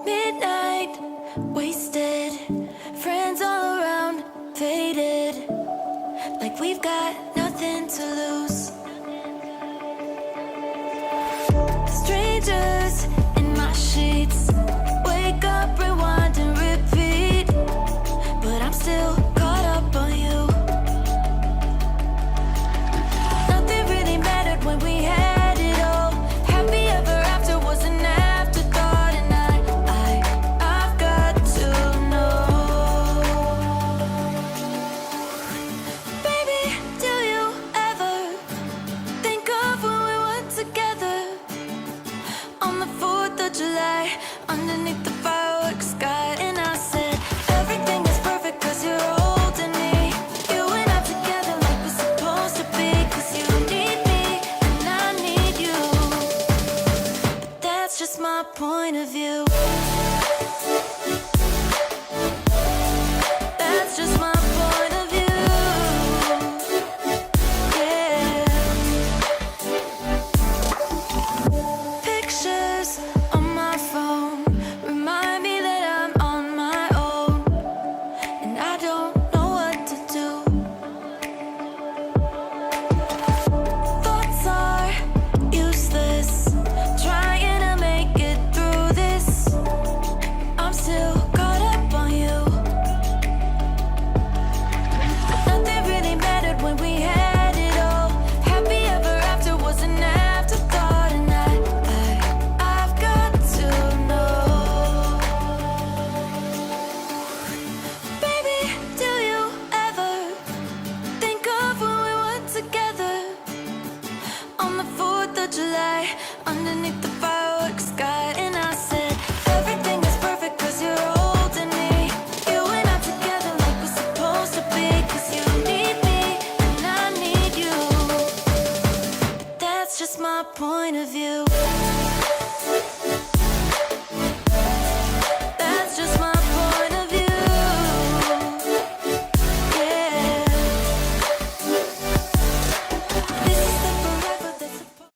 Midnight, wasted, friends all around, faded, like we've got nothing to lose. Strangers in my sheets, wake up, rewind and repeat, but I'm still caught up on you. Nothing really mattered when we had it all. Happy ever after was an afterthought, and I've got to know. Baby, do you ever think of when we were together on the 4th of July, underneath the fireworks sky? And I said, everything is perfect cause you're holding me. You and I together like we're supposed to be, cause you need me and I need you. But that's just my point of view. That's just my point of view. Yeah. Pictures on my phone remind me that I'm on my own, and I don't know what to do. Thoughts are useless, trying to make it through this. I'm still caught up on you. Nothing really mattered when we had it all. Happy ever after was an afterthought, and I've got to know. Baby, do you ever think of when we were together on the 4th of July, underneath the fireworks sky? And I said, everything is perfect cause you're holding me. You and I together like we're supposed to be, cause you need me and I need you. But that's just my point of view.